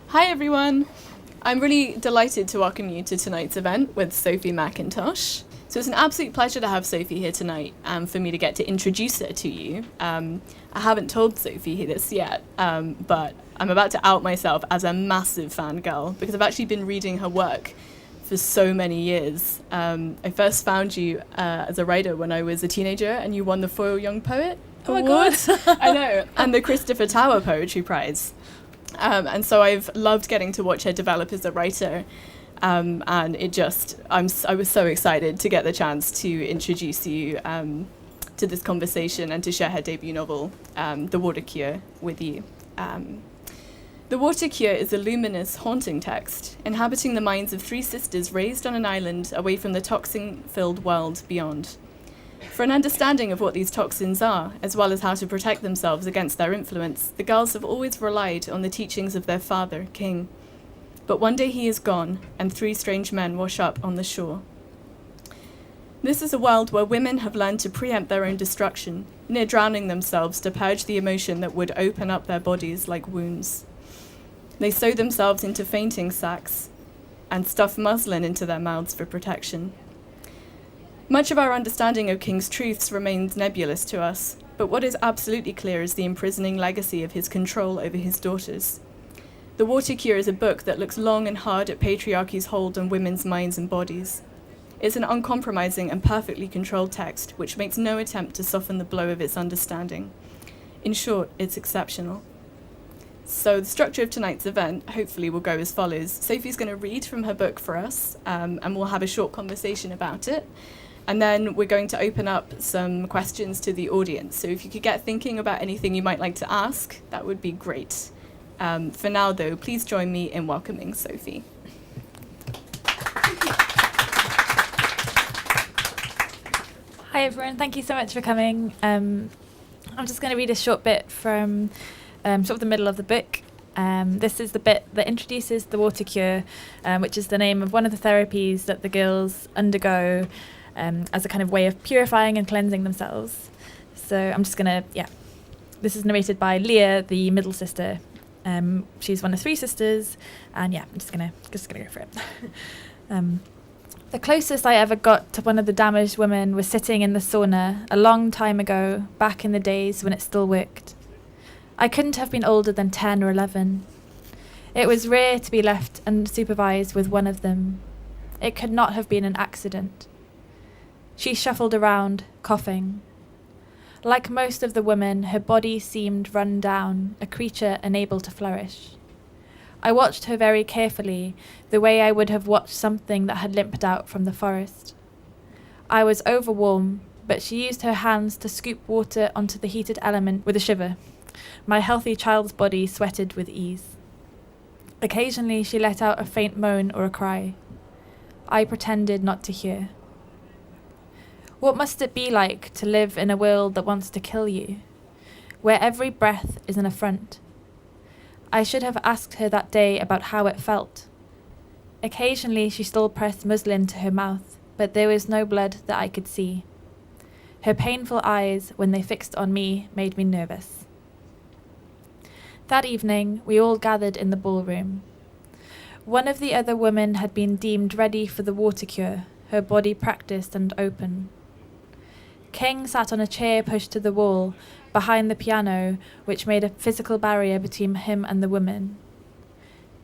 Hi everyone! I'm really delighted to welcome you to tonight's event with Sophie Mackintosh. So it's an absolute pleasure to have Sophie here tonight and for me to get to introduce her to you. I haven't told Sophie this yet, but I'm about to out myself as a massive fangirl because I've actually been reading her work for so many years. I first found you as a writer when I was a teenager and you won the Foyle Young Poet Award. Oh my god! I know, and the Christopher Tower Poetry Prize. And so I've loved getting to watch her develop as a writer, and I was so excited to get the chance to introduce you to this conversation and to share her debut novel, The Water Cure, with you. The Water Cure is a luminous, haunting text, inhabiting the minds of three sisters raised on an island away from the toxin-filled world beyond. For an understanding of what these toxins are, as well as how to protect themselves against their influence, the girls have always relied on the teachings of their father, King. But one day he is gone, and three strange men wash up on the shore. This is a world where women have learned to preempt their own destruction, near drowning themselves to purge the emotion that would open up their bodies like wounds. They sew themselves into fainting sacks and stuff muslin into their mouths for protection. Much of our understanding of King's truths remains nebulous to us, but what is absolutely clear is the imprisoning legacy of his control over his daughters. The Water Cure is a book that looks long and hard at patriarchy's hold on women's minds and bodies. It's an uncompromising and perfectly controlled text, which makes no attempt to soften the blow of its understanding. In short, it's exceptional. So the structure of tonight's event hopefully will go as follows. Sophie's going to read from her book for us, and we'll have a short conversation about it. And then we're going to open up some questions to the audience. So if you could get thinking about anything you might like to ask, that would be great. For now, though, please join me in welcoming Sophie. Hi everyone, thank you so much for coming. I'm just going to read a short bit from sort of the middle of the book. This is the bit that introduces the Water Cure, which is the name of one of the therapies that the girls undergo as a kind of way of purifying and cleansing themselves. So I'm just going to, this is narrated by Lia, the middle sister. She's one of three sisters, and I'm just gonna go for it. The closest I ever got to one of the damaged women was sitting in the sauna a long time ago, back in the days when it still worked. I couldn't have been older than 10 or 11. It was rare to be left unsupervised with one of them. It could not have been an accident. She shuffled around, coughing. Like most of the women, her body seemed run down, a creature unable to flourish. I watched her very carefully, the way I would have watched something that had limped out from the forest. I was overwarm, but she used her hands to scoop water onto the heated element with a shiver. My healthy child's body sweated with ease. Occasionally she let out a faint moan or a cry. I pretended not to hear. What must it be like to live in a world that wants to kill you, where every breath is an affront? I should have asked her that day about how it felt. Occasionally she still pressed muslin to her mouth, but there was no blood that I could see. Her painful eyes, when they fixed on me, made me nervous. That evening, we all gathered in the ballroom. One of the other women had been deemed ready for the water cure, her body practiced and open. King sat on a chair pushed to the wall, behind the piano, which made a physical barrier between him and the women.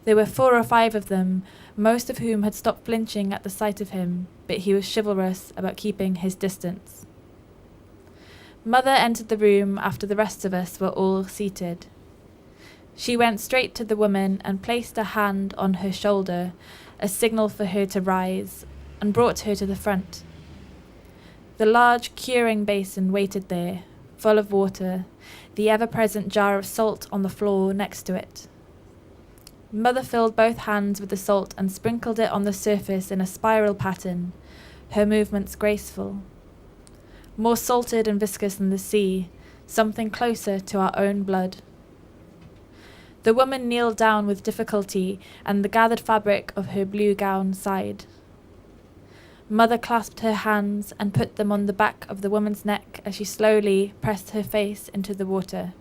There were 4 or 5 of them, most of whom had stopped flinching at the sight of him, but he was chivalrous about keeping his distance. Mother entered the room after the rest of us were all seated. She went straight to the woman and placed a hand on her shoulder, a signal for her to rise, and brought her to the front. The large curing basin waited there, full of water, the ever-present jar of salt on the floor next to it. Mother filled both hands with the salt and sprinkled it on the surface in a spiral pattern, her movements graceful. More salted and viscous than the sea, something closer to our own blood. The woman kneeled down with difficulty, and the gathered fabric of her blue gown sighed. Mother clasped her hands and put them on the back of the woman's neck as she slowly pressed her face into the water.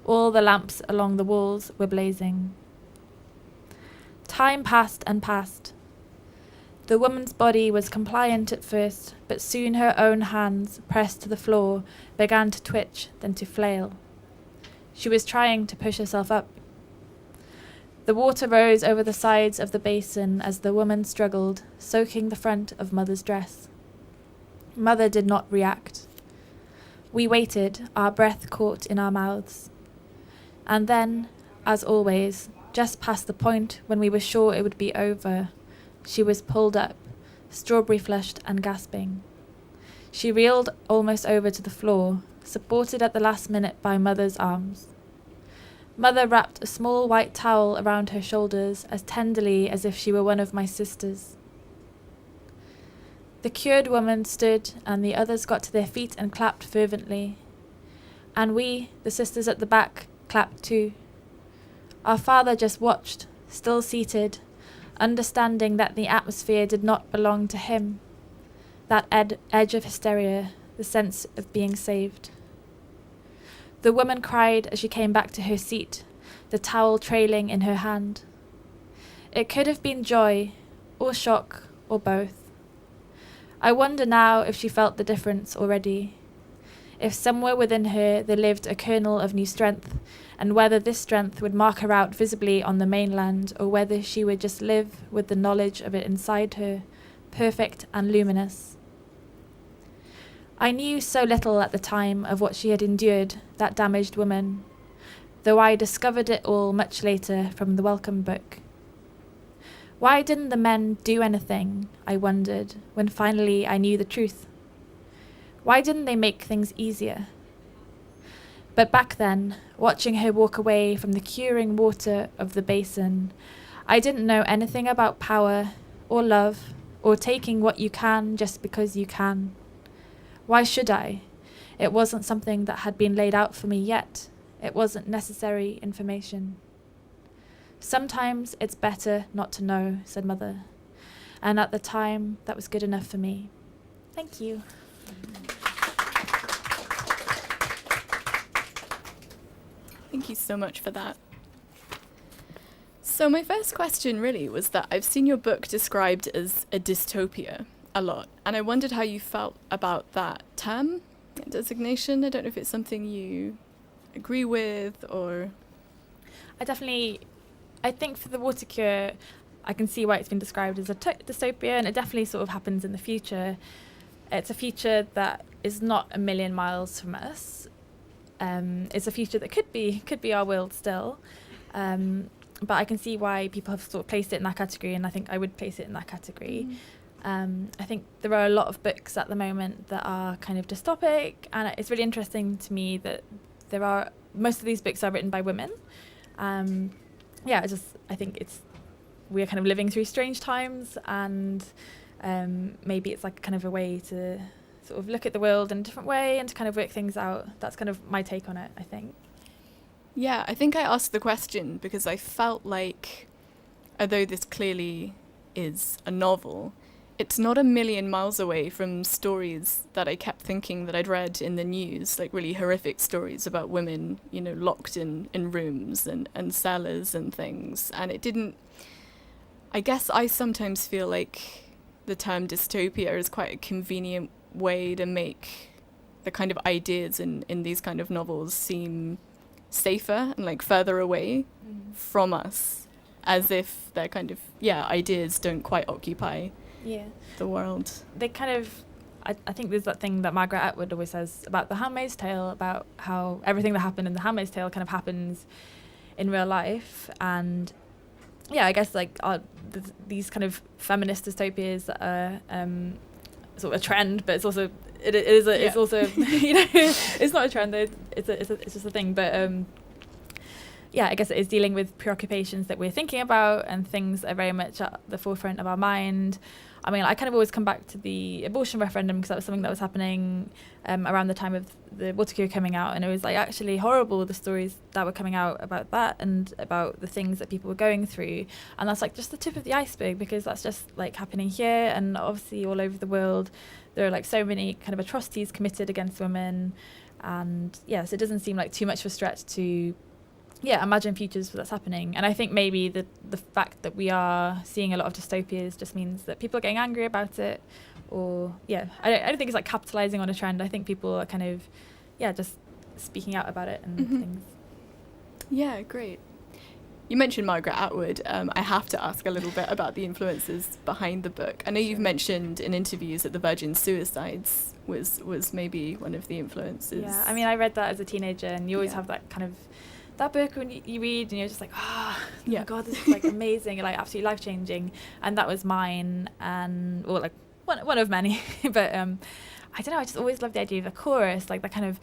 All the lamps along the walls were blazing. Time passed and passed. The woman's body was compliant at first, but soon her own hands, pressed to the floor, began to twitch, then to flail. She was trying to push herself up. The water rose over the sides of the basin as the woman struggled, soaking the front of Mother's dress. Mother did not react. We waited, our breath caught in our mouths. And then, as always, just past the point when we were sure it would be over, she was pulled up, strawberry-flushed and gasping. She reeled almost over to the floor, supported at the last minute by Mother's arms. Mother wrapped a small white towel around her shoulders as tenderly as if she were one of my sisters. The cured woman stood, and the others got to their feet and clapped fervently. And we, the sisters at the back, clapped too. Our father just watched, still seated, understanding that the atmosphere did not belong to him. That edge of hysteria, the sense of being saved. The woman cried as she came back to her seat, the towel trailing in her hand. It could have been joy, or shock, or both. I wonder now if she felt the difference already. If somewhere within her there lived a kernel of new strength, and whether this strength would mark her out visibly on the mainland, or whether she would just live with the knowledge of it inside her, perfect and luminous. I knew so little at the time of what she had endured, that damaged woman, though I discovered it all much later from the welcome book. Why didn't the men do anything, I wondered, when finally I knew the truth? Why didn't they make things easier? But back then, watching her walk away from the curing water of the basin, I didn't know anything about power, or love, or taking what you can just because you can. Why should I? It wasn't something that had been laid out for me yet. It wasn't necessary information. Sometimes it's better not to know, said Mother. And at the time, that was good enough for me. Thank you. Thank you so much for that. So my first question really was that I've seen your book described as a dystopia a lot, and I wondered how you felt about that term, designation. I don't know if it's something you agree with or... I think for the water cure, I can see why it's been described as a dystopia, and it definitely sort of happens in the future. It's a future that is not a million miles from us. It's a future that could be our world still. But I can see why people have sort of placed it in that category, and I think I would place it in that category. I think there are a lot of books at the moment that are kind of dystopic, and it's really interesting to me that most of these books are written by women. I think we're kind of living through strange times, and maybe it's like kind of a way to sort of look at the world in a different way and to kind of work things out. That's kind of my take on it, I think. Yeah, I think I asked the question because I felt like, although this clearly is a novel, it's not a million miles away from stories that I kept thinking that I'd read in the news, like really horrific stories about women, locked in rooms and cellars and things. And it didn't... I guess I sometimes feel like the term dystopia is quite a convenient way to make the kind of ideas in these kind of novels seem safer and like further away from us, as if their kind of ideas don't quite occupy the world. They kind of I think there's that thing that Margaret Atwood always says about The Handmaid's Tale, about how everything that happened in The Handmaid's Tale kind of happens in real life. And I guess like these kind of feminist dystopias that are sort of a trend, but it's also it's also it's not a trend, it's just a thing, but I guess it is dealing with preoccupations that we're thinking about and things that are very much at the forefront of our mind. I mean, I kind of always come back to the abortion referendum because that was something that was happening around the time of the water cure coming out, and it was like actually horrible, the stories that were coming out about that and about the things that people were going through. And that's like just the tip of the iceberg, because that's just like happening here, and obviously all over the world there are like so many kind of atrocities committed against women. And so it doesn't seem like too much of a stretch to imagine futures that's happening. And I think maybe the fact that we are seeing a lot of dystopias just means that people are getting angry about it, or I don't think it's like capitalizing on a trend. I think people are kind of just speaking out about it and things. Yeah, great. You mentioned Margaret Atwood. I have to ask a little bit about the influences behind the book. I know you've mentioned in interviews that the Virgin Suicides was maybe one of the influences. Yeah, I mean, I read that as a teenager, and you always have that kind of that book when you read and you're just like, oh my god, this is like amazing, like absolutely life-changing. And that was mine, and like one of many. But I don't know, I just always loved the idea of a chorus, like that kind of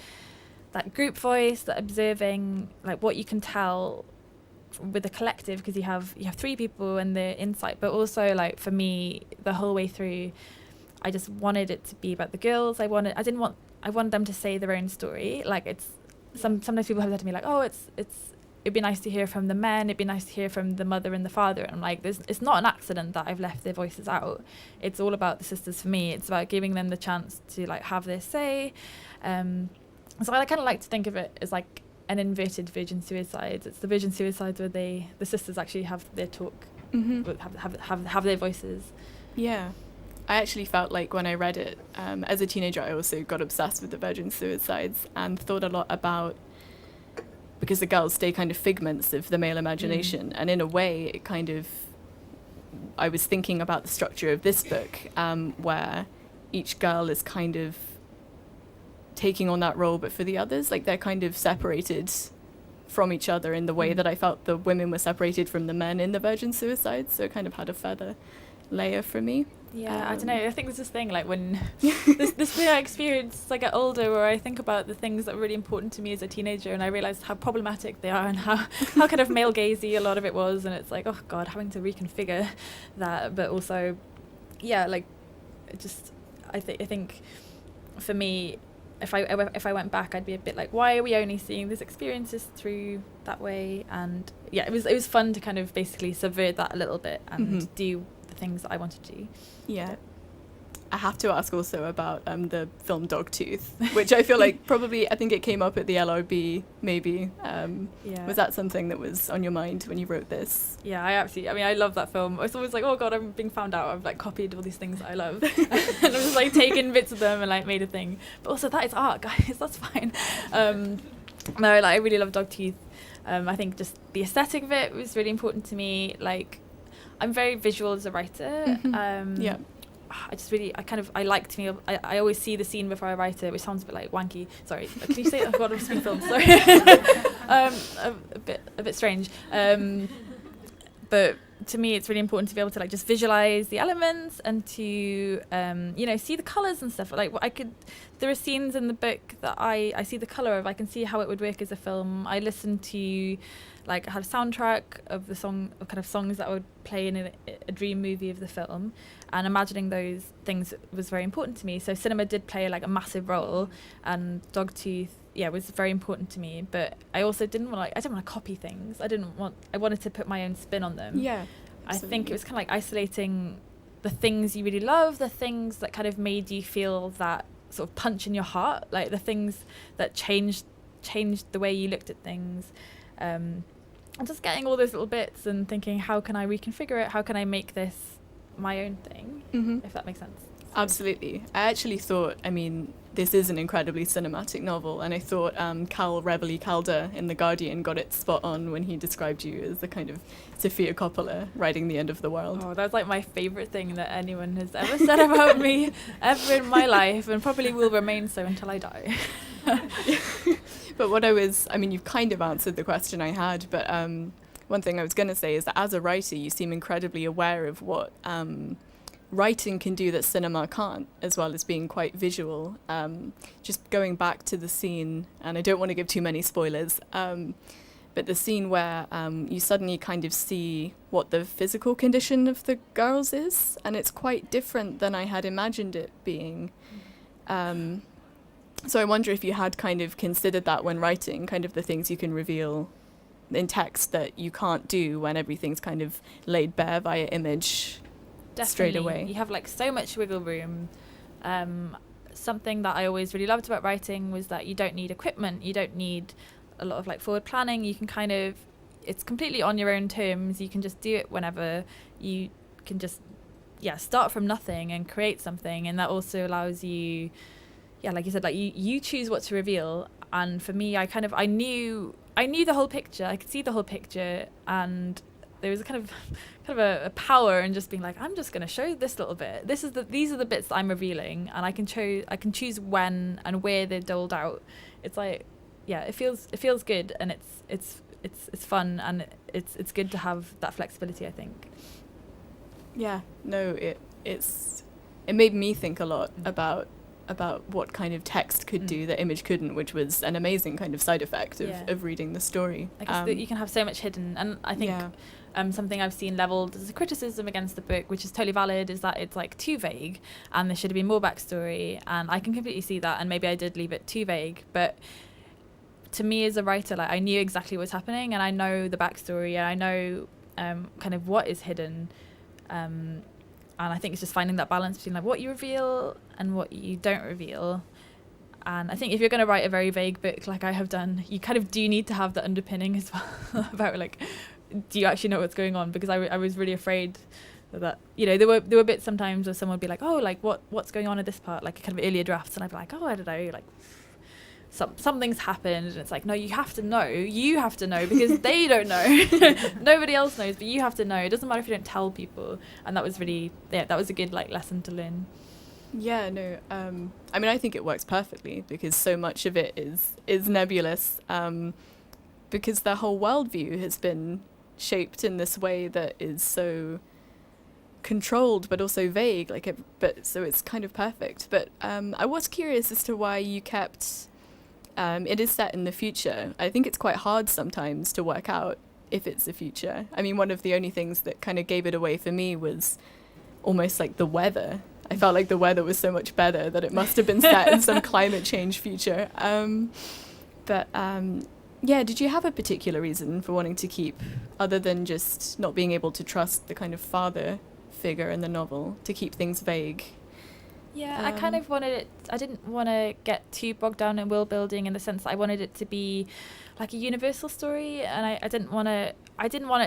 that group voice, that observing, like what you can tell with the collective, because you have 3 people and the insight, but also like for me the whole way through I just wanted it to be about the girls. I wanted them to say their own story. Like it's sometimes people have said to me like, oh, it'd be nice to hear from the men, it'd be nice to hear from the mother and the father. And I'm like, it's not an accident that I've left their voices out. It's all about the sisters for me. It's about giving them the chance to like have their say. So I kind of like to think of it as like an inverted Virgin Suicides. It's the Virgin Suicides where the sisters actually have their talk, have their voices. Yeah. I actually felt like when I read it, as a teenager, I also got obsessed with the Virgin Suicides and thought a lot about, because the girls stay kind of figments of the male imagination. And in a way, it kind of, I was thinking about the structure of this book, where each girl is kind of taking on that role, but for the others, like they're kind of separated from each other in the way that I felt the women were separated from the men in the Virgin Suicides. So it kind of had a further layer for me. Yeah, I don't know. I think there's this thing like when this thing I experienced as I get older, where I think about the things that were really important to me as a teenager, and I realised how problematic they are and how kind of male gazy a lot of it was, and it's like, oh god, having to reconfigure that. But also, like it just I think for me, if I went back, I'd be a bit like, why are we only seeing these experiences through that way? And it was fun to kind of basically subvert that a little bit and do the things that I wanted to do. Yeah. I have to ask also about the film Dogtooth, which I feel like probably, I think it came up at the LRB maybe. Was that something that was on your mind when you wrote this? Yeah, I love that film. I was always like, oh god, I'm being found out. I've like copied all these things that I love. And I was like taken bits of them and like made a thing. But also that is art, guys, that's fine. I really love Dogtooth. I think just the aesthetic of it was really important to me. Like, I'm very visual as a writer. I like to me. I always see the scene before I write it, which sounds a bit like wanky. Sorry, can you say it? Oh god, I'm just being filmed. Sorry. A bit strange. But to me, it's really important to be able to like just visualize the elements and to see the colors and stuff. Like there are scenes in the book that I see the color of. I can see how it would work as a film. I listen to like I had a soundtrack of the song, of kind of songs that would play in a dream movie of the film, and imagining those things was very important to me. So cinema did play like a massive role, and Dogtooth was very important to me. But I also didn't want to copy things. I wanted to put my own spin on them. Yeah, I think it was kind of like isolating the things you really love, the things that kind of made you feel that sort of punch in your heart, like the things that changed the way you looked at things. And just getting all those little bits and thinking, how can I reconfigure it? How can I make this my own thing? If that makes sense. Absolutely. I actually thought, this is an incredibly cinematic novel, and I thought Cal Reveley Calder in The Guardian got it spot on when he described you as the kind of Sofia Coppola writing The End of the World. Oh, that's like my favourite thing that anyone has ever said about me ever in my life, and probably will remain so until I die. But you've kind of answered the question I had, but one thing I was going to say is that as a writer, you seem incredibly aware of what writing can do that cinema can't, as well as being quite visual. Just going back to the scene, and I don't want to give too many spoilers, but the scene where you suddenly kind of see what the physical condition of the girls is, and it's quite different than I had imagined it being. So I wonder if you had kind of considered that when writing, kind of the things you can reveal in text that you can't do when everything's kind of laid bare via image. Definitely. Straight away. You have like so much wiggle room. Something that I always really loved about writing was that you don't need equipment. You don't need a lot of like forward planning. You can kind of, it's completely on your own terms. You can just do it whenever. You can just start from nothing and create something, and that also allows you, like you said, like you choose what to reveal. And for me, I knew the whole picture. I could see the whole picture, and there was a kind of a power in just being like, I'm just going to show this little bit. These are the bits that I'm revealing, and I can choose when and where they're doled out. It's like, it feels good, and it's fun, and it's good to have that flexibility, I think. Yeah, no, it made me think a lot about what kind of text could do that image couldn't, which was an amazing kind of side effect of reading the story. I guess that you can have so much hidden, and I think something I've seen levelled as a criticism against the book, which is totally valid, is that it's like too vague, and there should have been more backstory, and I can completely see that, and maybe I did leave it too vague, but to me as a writer, like I knew exactly what's happening, and I know the backstory, and I know kind of what is hidden. And I think it's just finding that balance between like what you reveal and what you don't reveal. And I think if you're going to write a very vague book like I have done, you kind of do need to have the underpinning as well about like, do you actually know what's going on? Because I was really afraid that, there were bits sometimes where someone would be like, oh, like what's going on in this part, like kind of earlier drafts, and I'd be like, oh, I don't know, like something's happened, and it's like, no, you have to know because they don't know. Nobody else knows, but you have to know. It doesn't matter if you don't tell people. And that was really, that was a good like lesson to learn. Yeah, no, I mean, I think it works perfectly because so much of it is nebulous, because their whole worldview has been shaped in this way that is so controlled but also vague, but so it's kind of perfect. But I was curious as to why you kept it is set in the future. I think it's quite hard sometimes to work out if it's the future. I mean, one of the only things that kind of gave it away for me was almost like the weather. I felt like the weather was so much better that it must have been set in some climate change future. Did you have a particular reason for wanting to keep, other than just not being able to trust the kind of father figure in the novel, to keep things vague? Yeah, I kind of wanted it, I didn't want to get too bogged down in world building in the sense that I wanted it to be like a universal story, and I didn't want it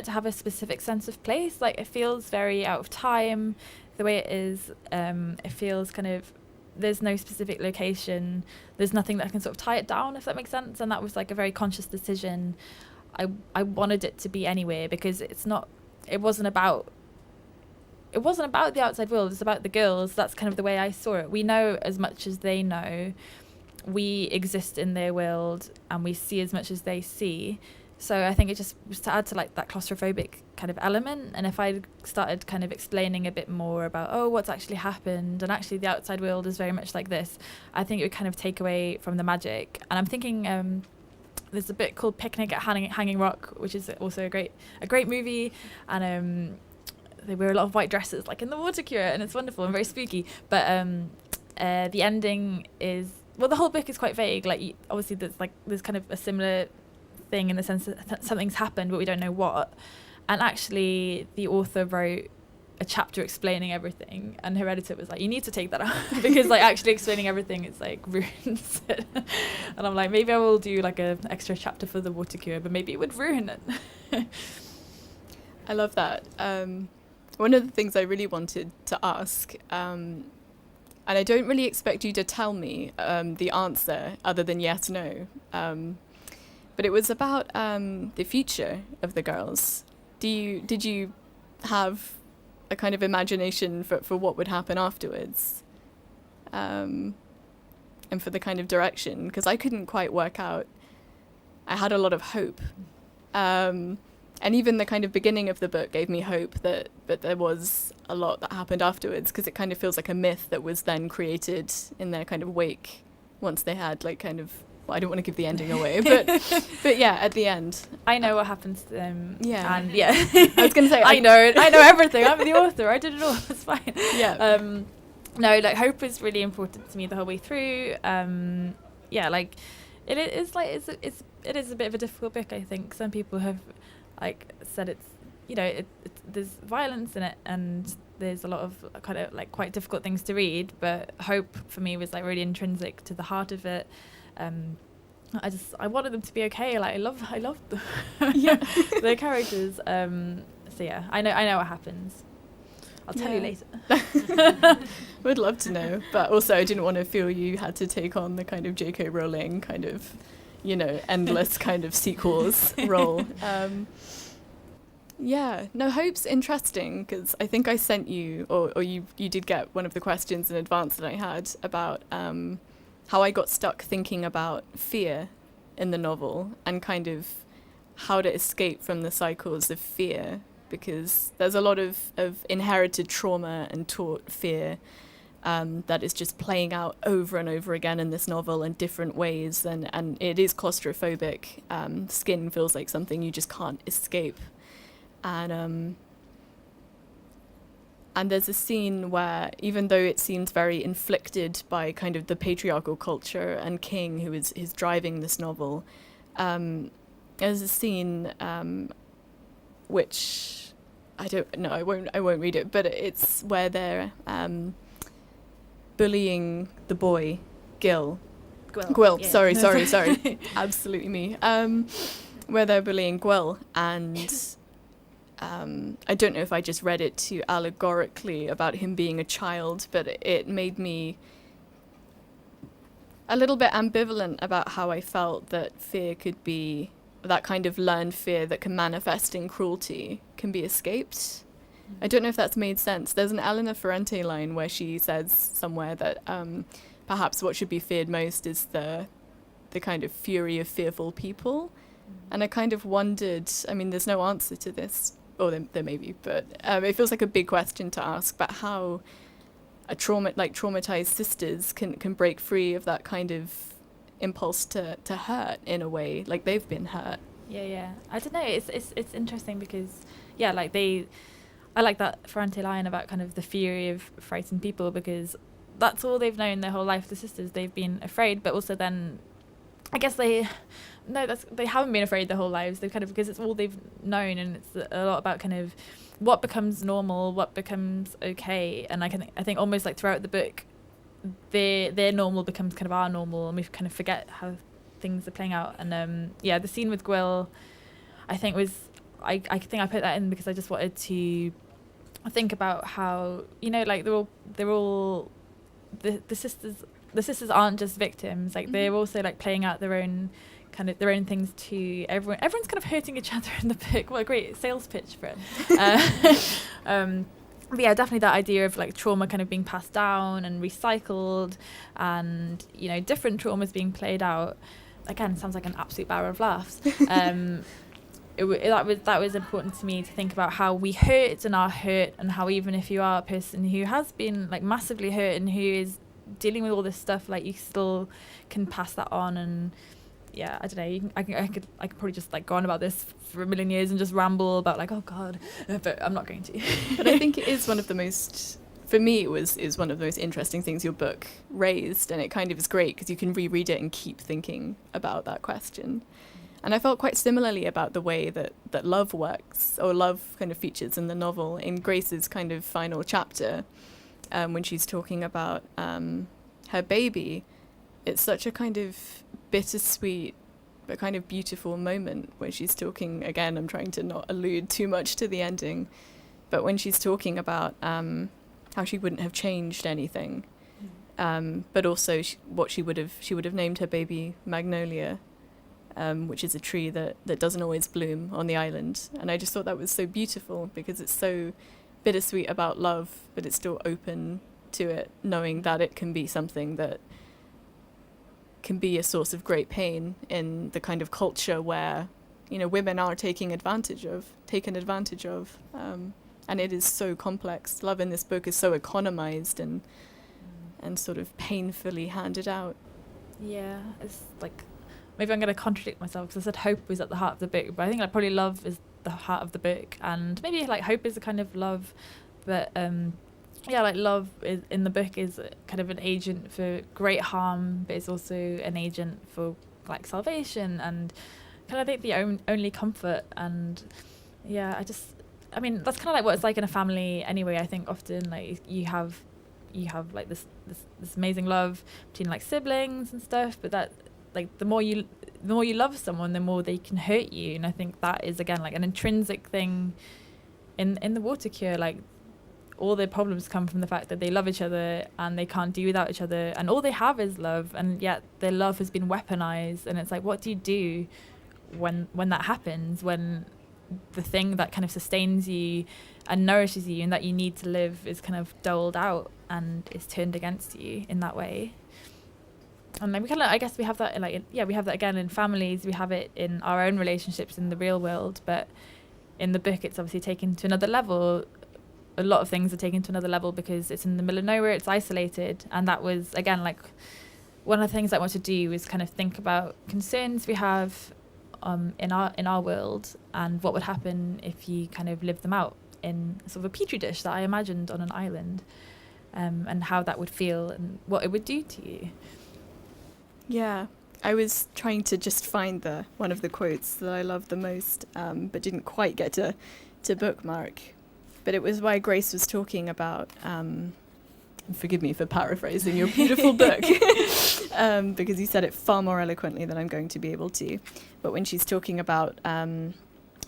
to have a specific sense of place. Like, it feels very out of time the way it is. It feels kind of, there's no specific location, there's nothing that can sort of tie it down, if that makes sense. And that was like a very conscious decision. I wanted it to be anywhere because it wasn't about the outside world, it's about the girls. That's kind of the way I saw it. We know as much as they know. We exist in their world, and we see as much as they see. So I think it just was to add to like that claustrophobic kind of element. And if I started kind of explaining a bit more about, what's actually happened, and actually the outside world is very much like this, I think it would kind of take away from the magic. And I'm thinking there's a bit called Picnic at Hanging Rock, which is also a great movie, and they wear a lot of white dresses, like in the water cure, and it's wonderful and very spooky. But the ending is, well, the whole book is quite vague. Like, obviously, there's kind of a similar thing in the sense that something's happened, but we don't know what. And actually, the author wrote a chapter explaining everything, and her editor was like, "You need to take that out because like actually explaining everything is like ruins it." And I'm like, maybe I will do like a extra chapter for the water cure, but maybe it would ruin it. I love that. One of the things I really wanted to ask, and I don't really expect you to tell me the answer other than yes, no, but it was about the future of the girls. Did you have a kind of imagination for what would happen afterwards, and for the kind of direction? Because I couldn't quite work out. I had a lot of hope. And even the kind of beginning of the book gave me hope that there was a lot that happened afterwards, because it kind of feels like a myth that was then created in their kind of wake once they had like kind of, well, I don't want to give the ending away, but yeah, at the end. I know what happens to them. Yeah. And yeah. I was going to say. I know everything. I'm the author. I did it all. It's fine. Yeah. No, like hope is really important to me the whole way through. Like it is a bit of a difficult book, I think. Some people have like said it's, there's violence in it, and there's a lot of kind of like quite difficult things to read, but hope for me was like really intrinsic to the heart of it. I wanted them to be okay. Like I love the Yeah. their characters. So yeah, I know what happens. I'll tell you later. Would love to know, but also I didn't want to feel you had to take on the kind of J.K. Rowling kind of, endless kind of sequels role. Yeah, no, Hope's interesting because I think I sent you, or you did get one of the questions in advance that I had about how I got stuck thinking about fear in the novel and kind of how to escape from the cycles of fear, because there's a lot of inherited trauma and taught fear that is just playing out over and over again in this novel in different ways, and it is claustrophobic. Skin feels like something you just can't escape. And there's a scene where, even though it seems very inflicted by kind of the patriarchal culture and King, who is driving this novel, there's a scene which I don't know, I won't read it, but it's where they're bullying the boy, Gil. Gwyll. Yeah. Sorry. Absolutely me. Where they're bullying Gwyll, and I don't know if I just read it too allegorically about him being a child, but it made me a little bit ambivalent about how I felt that fear could be, that kind of learned fear that can manifest in cruelty can be escaped. I don't know if that's made sense. There's an Elena Ferrante line where she says somewhere that perhaps what should be feared most is the kind of fury of fearful people. And I kind of wondered, I mean, there's no answer to this, or there may be, but it feels like a big question to ask, but how traumatized sisters can break free of that kind of impulse to hurt in a way, like they've been hurt. Yeah. I don't know, it's interesting because, yeah, like I like that Ferrante line about kind of the fury of frightened people, because that's all they've known their whole life, the sisters. They've been afraid, but also then I guess they haven't been afraid their whole lives. They've kind of, because it's all they've known, and it's a lot about kind of what becomes normal, what becomes okay. And I think almost like throughout the book, their normal becomes kind of our normal, and we kind of forget how things are playing out. And the scene with Gwyll, I think I think I put that in because I just wanted to think about how, like they're all the sisters aren't just victims, like they're also like playing out their own things to everyone. Everyone's kind of hurting each other in the book. What a great sales pitch for it. But yeah, definitely that idea of like trauma kind of being passed down and recycled, and different traumas being played out. Again, sounds like an absolute barrel of laughs. That was important to me, to think about how we hurt and are hurt, and how even if you are a person who has been like massively hurt and who is dealing with all this stuff, like you still can pass that on. And yeah, I don't know, I could probably just like go on about this for a million years and just ramble about like, oh god, but I'm not going to. But I think it is one of the most, for me it is one of the most interesting things your book raised, and it kind of is great because you can reread it and keep thinking about that question. And I felt quite similarly about the way that love works, or love kind of features in the novel. In Grace's kind of final chapter, when she's talking about her baby, it's such a kind of bittersweet but kind of beautiful moment where she's talking, again, I'm trying to not allude too much to the ending, but when she's talking about how she wouldn't have changed anything, but also what she would have named her baby Magnolia, which is a tree that doesn't always bloom on the island. And I just thought that was so beautiful, because it's so bittersweet about love, but it's still open to it, knowing that it can be something that can be a source of great pain in the kind of culture where, women are taken advantage of. And it is so complex. Love in this book is so economized and sort of painfully handed out. Yeah, it's like, maybe I'm going to contradict myself because I said hope was at the heart of the book, but I think like probably love is the heart of the book, and maybe like hope is a kind of love, but like love is, in the book, is kind of an agent for great harm, but it's also an agent for like salvation and kind of, I think, the only comfort. And yeah, I mean that's kind of like what it's like in a family anyway. I think often like you have like this amazing love between like siblings and stuff, but that like the more you love someone, the more they can hurt you. And I think that is, again, like an intrinsic thing in the water cure. Like, all their problems come from the fact that they love each other and they can't do without each other, and all they have is love, and yet their love has been weaponized. And it's like, what do you do when that happens, when the thing that kind of sustains you and nourishes you and that you need to live is kind of doled out and is turned against you in that way? And like, we kind of, I guess we have that we have that again in families, we have it in our own relationships in the real world, but in the book it's obviously taken to another level. A lot of things are taken to another level because it's in the middle of nowhere, it's isolated. And that was, again, like one of the things I want to do is kind of think about concerns we have in our world, and what would happen if you kind of lived them out in sort of a petri dish that I imagined on an island, and how that would feel and what it would do to you. Yeah, I was trying to just find one of the quotes that I love the most, but didn't quite get to bookmark. But it was why Grace was talking about, forgive me for paraphrasing your beautiful book, because you said it far more eloquently than I'm going to be able to. But when she's talking about,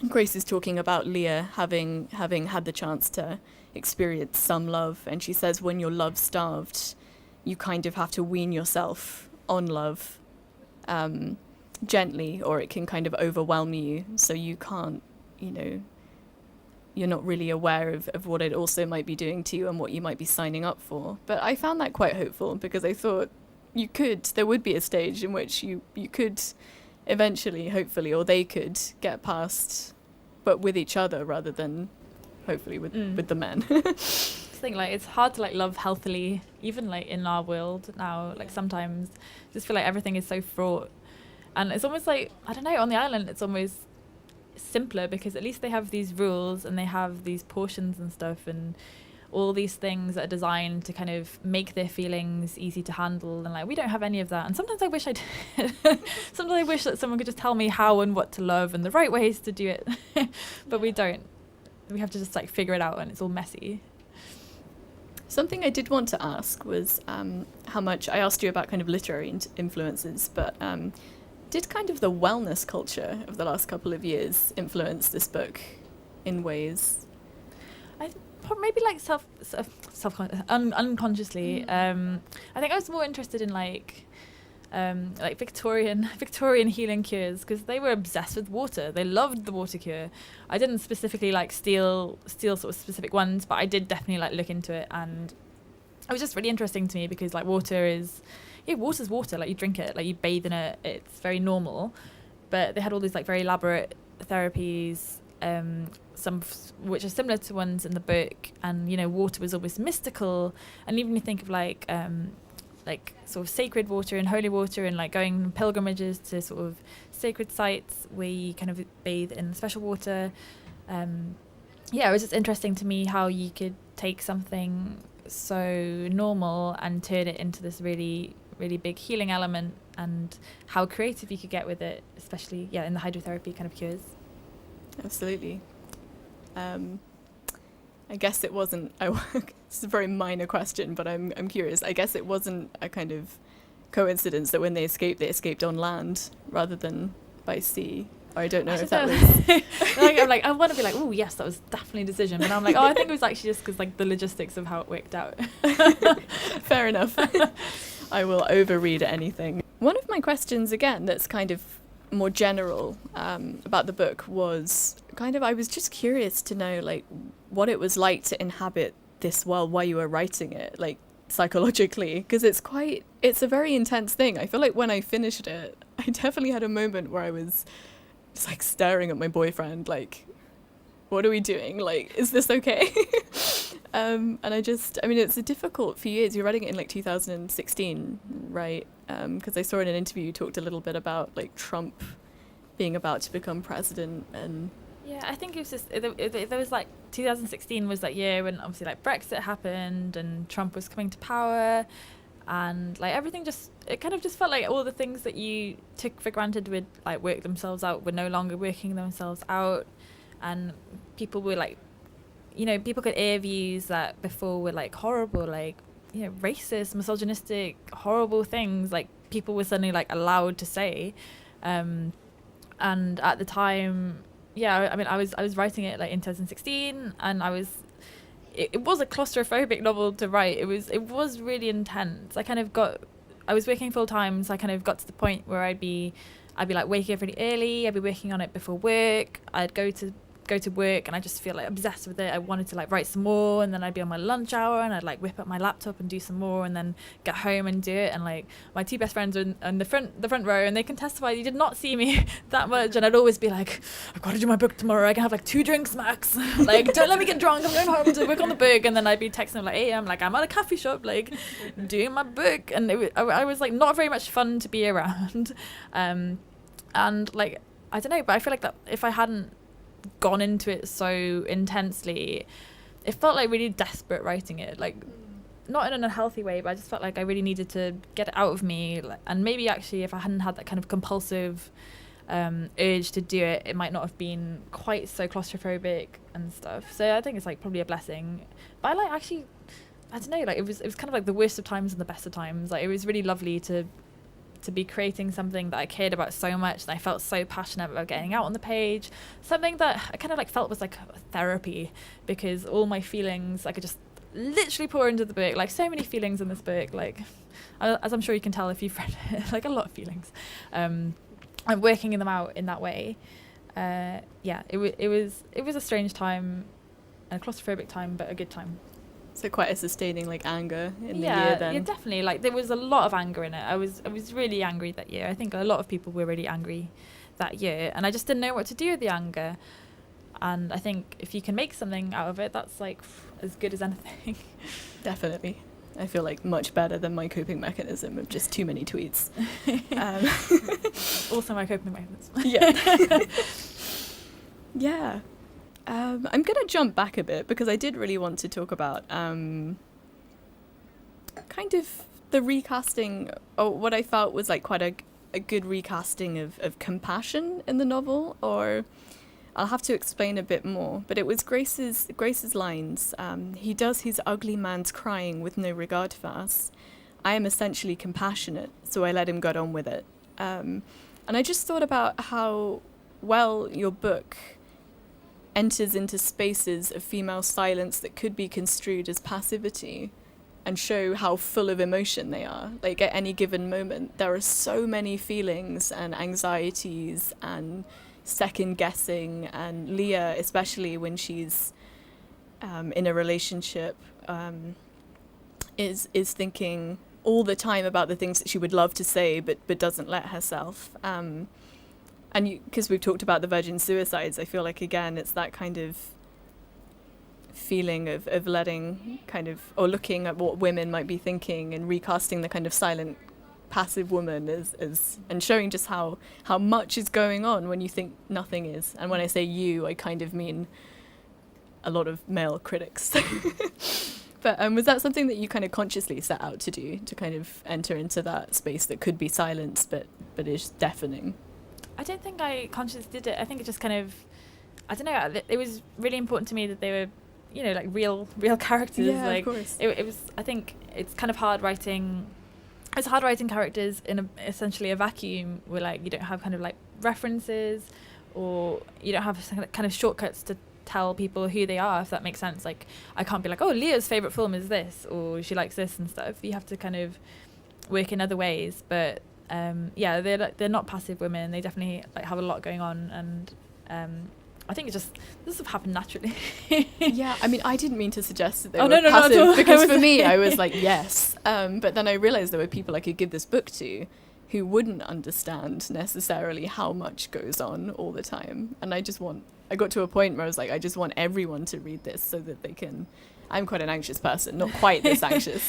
Grace is talking about Lia having had the chance to experience some love, and she says when you're love starved, you kind of have to wean yourself on love gently, or it can kind of overwhelm you, so you can't, you're not really aware of what it also might be doing to you and what you might be signing up for. But I found that quite hopeful, because I thought there would be a stage in which you could eventually, hopefully, or they could get past, but with each other rather than hopefully with the men. I think like it's hard to like love healthily, even like in our world now. Like sometimes I just feel like everything is so fraught, and it's almost like, I don't know, on the island it's almost simpler because at least they have these rules and they have these portions and stuff and all these things that are designed to kind of make their feelings easy to handle, and like we don't have any of that. And sometimes I wish I did. Sometimes I wish that someone could just tell me how and what to love and the right ways to do it. But we don't. We have to just like figure it out, and it's all messy. Something I did want to ask was how much, I asked you about kind of literary influences, but did kind of the wellness culture of the last couple of years influence this book in ways? Maybe like unconsciously. I think I was more interested in like Victorian healing cures, because they were obsessed with water. They loved the water cure. I didn't specifically like steal sort of specific ones, but I did definitely like look into it, and it was just really interesting to me because like water's water. Like you drink it, like you bathe in it. It's very normal, but they had all these like very elaborate therapies, some which are similar to ones in the book, and water was always mystical. And even you think of like sort of sacred water and holy water, and like going on pilgrimages to sort of sacred sites where you kind of bathe in special water. It was just interesting to me how you could take something so normal and turn it into this really, really big healing element, and how creative you could get with it, especially in the hydrotherapy kind of cures. Absolutely. I guess it wasn't. It's a very minor question, but I'm curious. I guess it wasn't a kind of coincidence that when they escaped on land rather than by sea. Or I don't know if that was. I'm like, I want to be like, oh yes, that was definitely a decision, but I'm like, I think it was actually just because like the logistics of how it worked out. Fair enough. I will overread anything. One of my questions, again, that's kind of more general about the book was kind of, I was just curious to know like what it was like to inhabit this world while you were writing it, like psychologically, because it's a very intense thing. I feel like when I finished it, I definitely had a moment where I was just like staring at my boyfriend like, what are we doing? Like, is this okay? And it's a difficult few years. You're writing it in like 2016, right? Because I saw in an interview you talked a little bit about like Trump being about to become president. And yeah, I think it was just there was like 2016 was that year when obviously like Brexit happened and Trump was coming to power, and like everything it kind of just felt like all the things that you took for granted would like work themselves out were no longer working themselves out, and people were like, people could air views that before were like horrible, like racist, misogynistic, horrible things, like people were suddenly like allowed to say. And at the time, I mean, I was writing it like in 2016, and it was a claustrophobic novel to write. It was really intense. I was working full time, so I kind of got to the point where I'd be like waking up really early. I'd be working on it before work. I'd go to work, and I just feel like obsessed with it. I wanted to like write some more, and then I'd be on my lunch hour, and I'd like whip up my laptop and do some more, and then get home and do it. And like my two best friends are in the front row, and they can testify you did not see me that much. And I'd always be like, I've got to do my book tomorrow. I can have like 2 drinks max. Like, don't let me get drunk. I'm going home to work on the book. And then I'd be texting them like, hey, I'm at a coffee shop, like doing my book. And I was like not very much fun to be around. And like, I don't know, but I feel like that if I hadn't gone into it so intensely, it felt like really desperate writing it, like not in an unhealthy way, but I just felt like I really needed to get it out of me. And maybe actually if I hadn't had that kind of compulsive urge to do it, it might not have been quite so claustrophobic and stuff. So I think it's like probably a blessing. But I like actually, I don't know, like it was kind of like the worst of times and the best of times. Like it was really lovely to be creating something that I cared about so much, and I felt so passionate about getting out on the page, something that I kind of like felt was like therapy, because all my feelings I could just literally pour into the book, like so many feelings in this book, like as I'm sure you can tell if you've read it, like a lot of feelings. I'm working them out in that way. It was a strange time, a claustrophobic time, but a good time. So quite a sustaining like anger in the year then. Yeah, definitely. Like there was a lot of anger in it. I was really angry that year. I think a lot of people were really angry that year, and I just didn't know what to do with the anger. And I think if you can make something out of it, that's like as good as anything. Definitely. I feel like much better than my coping mechanism of just too many tweets. Also my coping mechanism. Yeah. Yeah. I'm going to jump back a bit because I did really want to talk about kind of the recasting, or what I felt was like quite a good recasting of compassion in the novel, or I'll have to explain a bit more. But it was Grace's lines. He does his ugly man's crying with no regard for us. I am essentially compassionate, so I let him get on with it. And I just thought about how well your book enters into spaces of female silence that could be construed as passivity, and show how full of emotion they are. Like at any given moment, there are so many feelings and anxieties and second guessing, and Lia, especially when she's in a relationship, is thinking all the time about the things that she would love to say but doesn't let herself. And because we've talked about the virgin suicides, I feel like, again, it's that kind of feeling of letting kind of, or looking at what women might be thinking and recasting the kind of silent, passive woman as and showing just how much is going on when you think nothing is. And when I say you, I kind of mean a lot of male critics. But was that something that you kind of consciously set out to do, to kind of enter into that space that could be silence but is deafening? I don't think I consciously did it. I think it just kind of, I don't know, it was really important to me that they were, you know, like real characters. Yeah, like, of course. It was, I think it's kind of hard writing, it's hard writing characters in essentially a vacuum where like you don't have kind of like references, or you don't have kind of shortcuts to tell people who they are, if that makes sense. Like I can't be like, oh, Leah's favourite film is this, or she likes this and stuff. You have to kind of work in other ways. But they're not passive women. They definitely like have a lot going on, and I think this have happened naturally. Yeah, I mean, I didn't mean to suggest that they were passive, not because for me, I was like, yes. But then I realised there were people I could give this book to who wouldn't understand necessarily how much goes on all the time. And I got to a point where I was like, I just want everyone to read this so that they can. I'm quite an anxious person, not quite this anxious.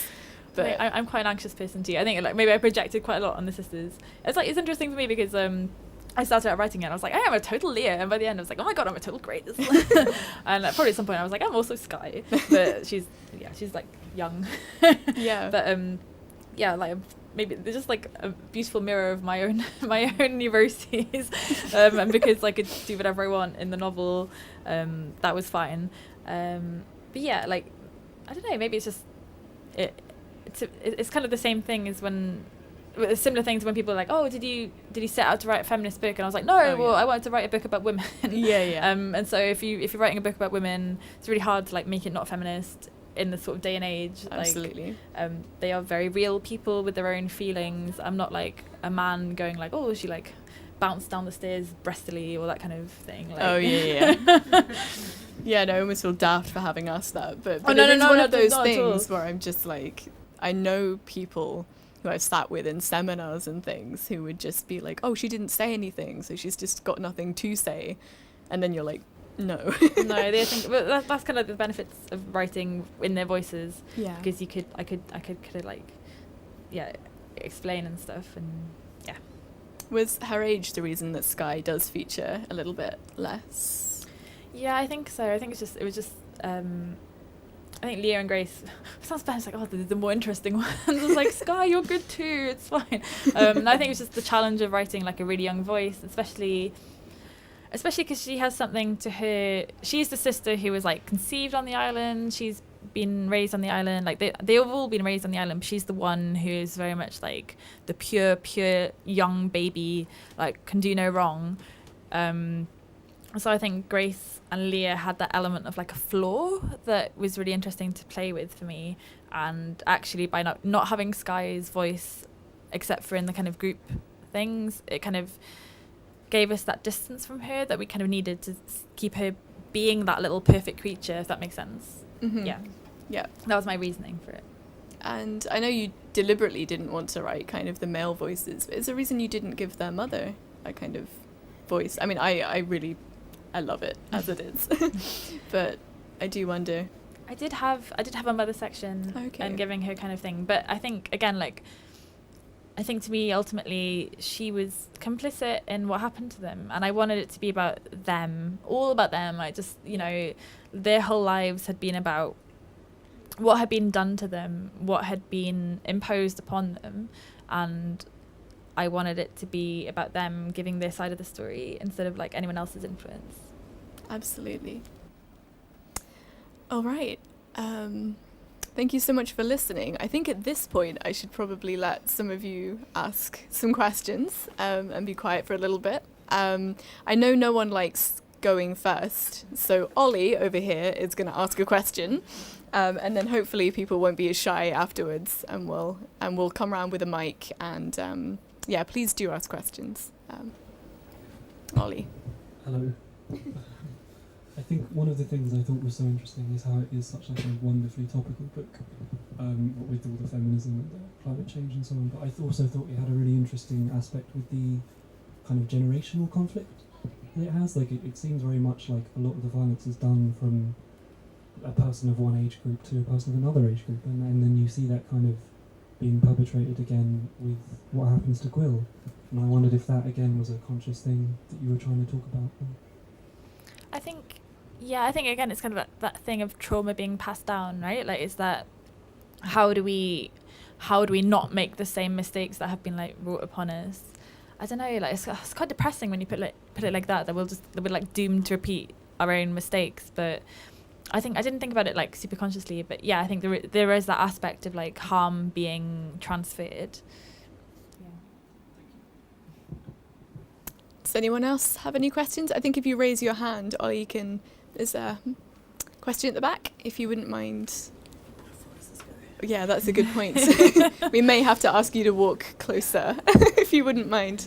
But I'm quite an anxious person too. I think like maybe I projected quite a lot on the sisters. It's interesting for me because I started out writing it and I was like, I am a total Lia, and by the end I was like, oh my god, I'm a total Grace. And probably at some point I was like, I'm also Sky, but she's like young. Yeah. But like maybe they're just like a beautiful mirror of my own neuroses. And because I could do whatever I want in the novel, that was fine. But yeah, like I don't know, maybe it's just it's kind of the same thing as when a similar thing to when people are like, oh, did you set out to write a feminist book? And I was like, no, I wanted to write a book about women. And so if you're writing a book about women, it's really hard to like make it not feminist in the sort of day and age. Absolutely. Like, they are very real people with their own feelings. I'm not like a man going like, oh, she like bounced down the stairs breastily or that kind of thing. Like, yeah, no, I almost feel daft for having asked that, but no, it's one of those not things where I'm just like, I know people who I've sat with in seminars and things who would just be like, oh, she didn't say anything, so she's just got nothing to say, and then you're like, no. They think, but that's kind of the benefits of writing in their voices. Yeah. Because I could like, yeah, explain and stuff, and yeah. Was her age the reason that Sky does feature a little bit less? Yeah, I think so. I think it was just. I think Lia and Grace. It sounds bad. It's like, oh, the more interesting ones. It's like, Sky, you're good too. It's fine. And I think it's just the challenge of writing like a really young voice, especially because she has something to her. She's the sister who was like conceived on the island. She's been raised on the island. Like they've all been raised on the island, but she's the one who is very much like the pure young baby, like can do no wrong. So I think Grace and Lia had that element of like a flaw that was really interesting to play with for me. And actually by not having Sky's voice, except for in the kind of group things, it kind of gave us that distance from her that we kind of needed to keep her being that little perfect creature, if that makes sense. Mm-hmm. Yeah. That was my reasoning for it. And I know you deliberately didn't want to write kind of the male voices, but is there a reason you didn't give their mother a kind of voice? I mean, I love it as it is, but I do wonder. I did have a mother section and giving her kind of thing, but I think again, like, I think to me ultimately she was complicit in what happened to them, and I wanted it to be about them, all about them. I just, their whole lives had been about what had been done to them, what had been imposed upon them, and I wanted it to be about them giving their side of the story instead of like anyone else's influence. Absolutely. All right. Thank you so much for listening. I think at this point I should probably let some of you ask some questions and be quiet for a little bit. I know no one likes going first, so Ollie over here is going to ask a question, and then hopefully people won't be as shy afterwards, and we'll come around with a mic and please do ask questions. Ollie. Hello. I think one of the things I thought was so interesting is how it is such like a wonderfully topical book, with all the feminism and the climate change and so on. But I also thought it had a really interesting aspect with the kind of generational conflict that it has. Like it seems very much like a lot of the violence is done from a person of one age group to a person of another age group, and then you see that kind of being perpetrated again with what happens to Quill. And I wondered if that again was a conscious thing that you were trying to talk about. I think again it's kind of that thing of trauma being passed down, right? Like, is that how do we not make the same mistakes that have been like wrought upon us? I don't know, like it's quite depressing when you put it like that we're like doomed to repeat our own mistakes. But I didn't think about it like super consciously, but yeah, I think there is that aspect of like harm being transferred. Does anyone else have any questions? I think if you raise your hand, or you can. There's a question at the back, if you wouldn't mind. Yeah, that's a good point. We may have to ask you to walk closer, if you wouldn't mind.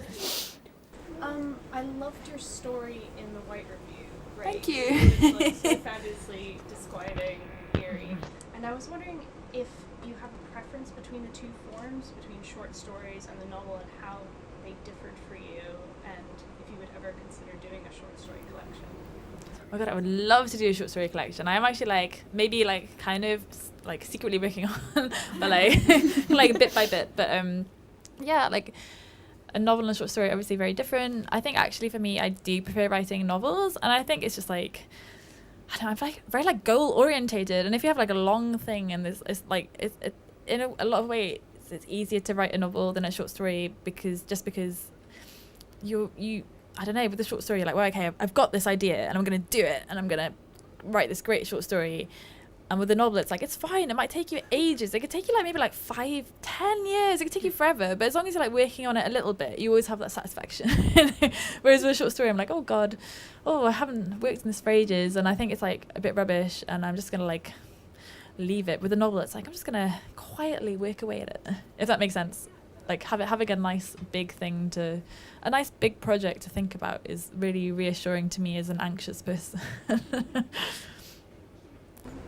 I loved your story in the White Review. Right? Thank you. It's like so fabulously disquieting, eerie. And I was wondering if you have a preference between the two forms, between short stories and the novel, and how they differed for you, and if you would ever consider doing a short story collection. Oh my god, I would love to do a short story collection. I'm actually like maybe like kind of like secretly working on, but like bit by bit. But yeah, like a novel and a short story are obviously very different. I think actually for me, I do prefer writing novels, and I think it's just like, I don't know, I'm like very like goal orientated. And if you have like a long thing and it's like it in a lot of ways it's easier to write a novel than a short story because you I don't know, with the short story you're like, well, okay, I've got this idea and I'm going to do it and I'm going to write this great short story. And with the novel, it's like, it's fine. It might take you ages. It could take you like maybe like 5, 10 years. It could take you forever. But as long as you're like working on it a little bit, you always have that satisfaction. Whereas with a short story, I'm like, oh God, I haven't worked on this for ages. And I think it's like a bit rubbish. And I'm just going to like leave it. With a novel, it's like, I'm just going to quietly work away at it. If that makes sense. Like having a nice big a nice big project to think about is really reassuring to me as an anxious person.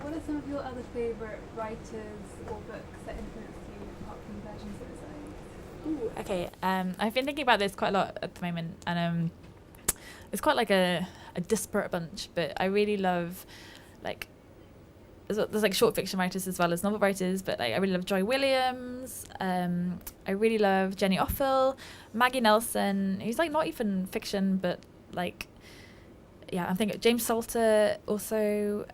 What are some of your other favourite writers or books that influenced you apart from Virgin Suicide? Ooh, okay. I've been thinking about this quite a lot at the moment, and it's quite like a disparate bunch. But I really love like there's like short fiction writers as well as novel writers. But like I really love Joy Williams. I really love Jenny Offill, Maggie Nelson, who's like not even fiction, but like. Yeah, I'm thinking James Salter, also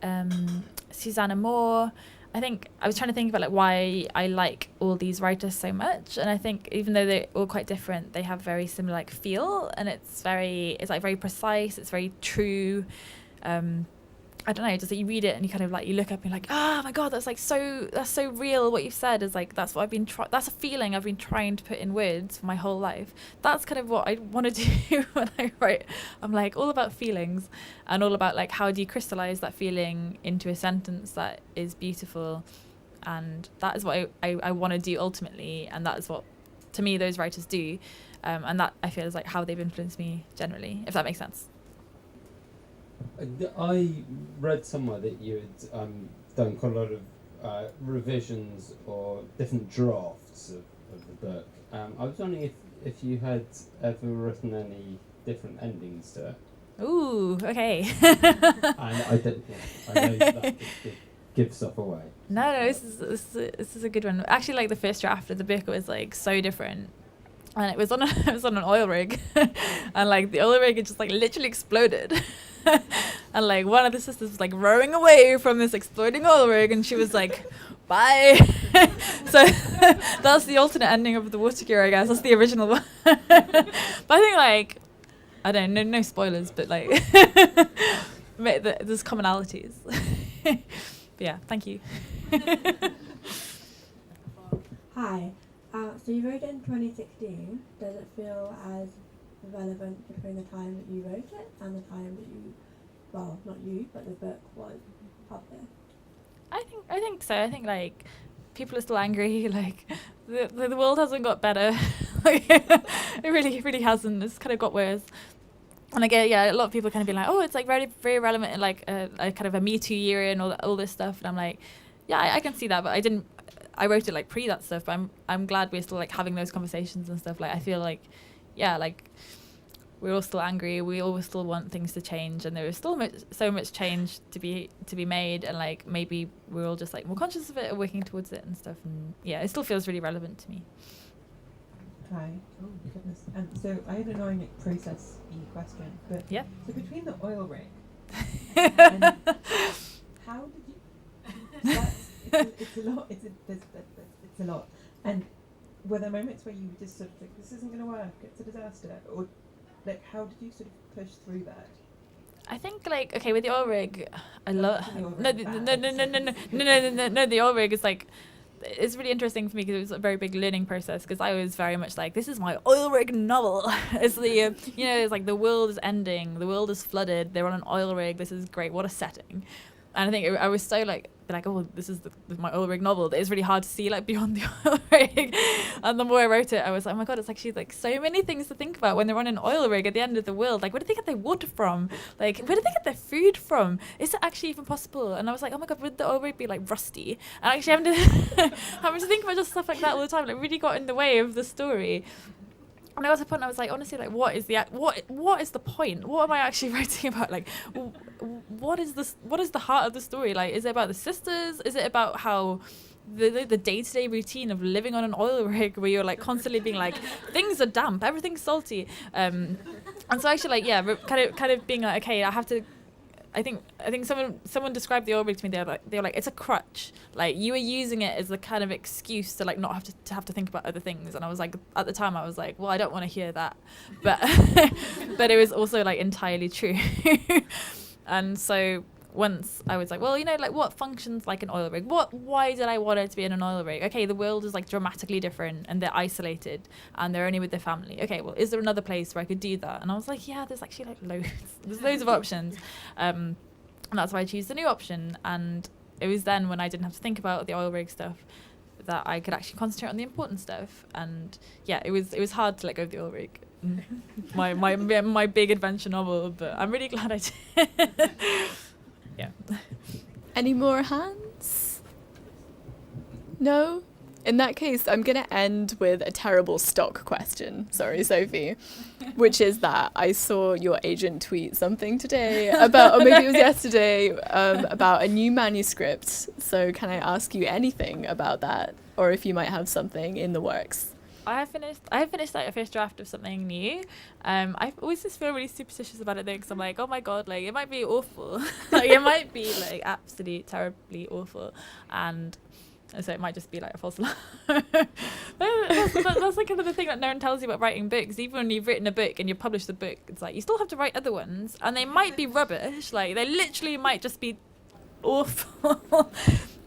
Susanna Moore. I think I was trying to think about like why I like all these writers so much, and I think even though they're all quite different, they have very similar like feel, and it's like very precise. It's very true. I don't know, just that you read it and you kind of like you look up and you're like, oh my God, that's so real. What you've said is like that's what I've been that's a feeling I've been trying to put in words for my whole life. That's kind of what I want to do when I write. I'm like all about feelings and all about like how do you crystallize that feeling into a sentence that is beautiful, and that is what I want to do ultimately, and that is what to me those writers do, and that I feel is like how they've influenced me generally, if that makes sense. I read somewhere that you had done quite a lot of revisions or different drafts of the book. I was wondering if you had ever written any different endings to it. Ooh, okay. And I know that could give stuff away. No, this is a good one. Actually, like the first draft of the book was like so different. And it was on an oil rig, and like the oil rig had just like literally exploded, and like one of the sisters was like rowing away from this exploding oil rig, and she was like, "Bye." So that's the alternate ending of the Water Cure, I guess. That's the original one. But I think like I don't know, no spoilers, but like there's commonalities. But yeah, thank you. Hi. So you wrote it in 2016. Does it feel as relevant between the time that you wrote it and the time that you, well, not you, but the book was published? I think so. I think like people are still angry. Like the world hasn't got better. Like, it really hasn't. It's kind of got worse. And again, yeah, a lot of people kind of be like, oh, it's like very very relevant in like a kind of a Me Too year and all this stuff. And I'm like, yeah, I can see that, but I wrote it like pre that stuff, but I'm glad we're still like having those conversations and stuff. Like I feel like, yeah, like we're all still angry. We all still want things to change, and there is still so much change to be made. And like maybe we're all just like more conscious of it or working towards it and stuff. And yeah, it still feels really relevant to me. Hi. Oh goodness. So I had an annoying process-y question, but yeah. So between the oil rig, and how did you? It's a lot. It's a lot. And were there moments where you just sort of like, this isn't going to work, it's a disaster, or like how did you sort of push through that? I think like okay with the oil rig, I love no. The oil rig is like it's really interesting for me because it was a very big learning process because I was very much like this is my oil rig novel. It's the it's like the world is ending, the world is flooded, they're on an oil rig. This is great. What a setting. And I think I was so like, oh, this is my oil rig novel. It's really hard to see like beyond the oil rig. And the more I wrote it, I was like, oh my God, it's actually like so many things to think about when they're on an oil rig at the end of the world. Like, where do they get their water from? Like, where do they get their food from? Is it actually even possible? And I was like, oh my God, would the oil rig be like rusty? And actually having to think about just stuff like that all the time, like really got in the way of the story. And I got to a point I was like, honestly, like, what is the point? What am I actually writing about? Like, what is this? What is the heart of the story? Like, is it about the sisters? Is it about how the day-to-day routine of living on an oil rig where you're like constantly being like, things are damp, everything's salty, and so actually like yeah, kind of being like, okay, I have to. I think someone described the oil rig to me. They were like it's a crutch. Like you were using it as the kind of excuse to like not have to think about other things. And I was like, at the time I was like, well, I don't want to hear that, but but it was also like entirely true. And so once I was like, well, like what functions like an oil rig? Why did I want it to be in an oil rig? Okay, the world is like dramatically different and they're isolated and they're only with their family. Okay, well, is there another place where I could do that? And I was like, yeah, there's actually like loads. There's loads of options. And that's why I chose the new option. And it was then when I didn't have to think about the oil rig stuff that I could actually concentrate on the important stuff. And yeah, it was hard to let go of the oil rig. my big adventure novel, but I'm really glad I did. Yeah. Any more hands? No? In that case, I'm going to end with a terrible stock question. Sorry, Sophie. Which is that I saw your agent tweet something today about, or maybe it was yesterday, about a new manuscript. So can I ask you anything about that? Or if you might have something in the works? I have finished like a first draft of something new. I always just feel really superstitious about it though, because I'm like, oh my god, like it might be awful. Like it might be like absolutely terribly awful, and so it might just be like a false alarm. That's like another thing that no one tells you about writing books. Even when you've written a book and you've published a book, it's like you still have to write other ones, and they might be rubbish. Like they literally might just be awful.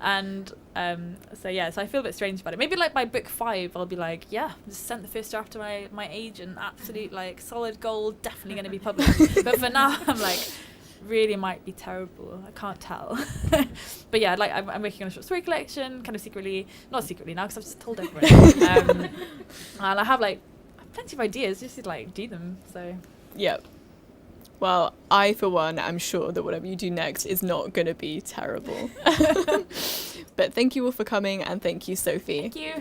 And so I feel a bit strange about it. Maybe like by book 5 I'll be like, yeah, just sent the first draft to my agent, absolute like solid gold, definitely going to be published. But for now I'm like, really might be terrible, I can't tell. But yeah, like I'm working on a short story collection, kind of secretly, not secretly now because I've just told everyone. And I have like plenty of ideas, just to like do them. So Yep. Well, I, for one, am sure that whatever you do next is not going to be terrible. But thank you all for coming, and thank you, Sophie. thank you.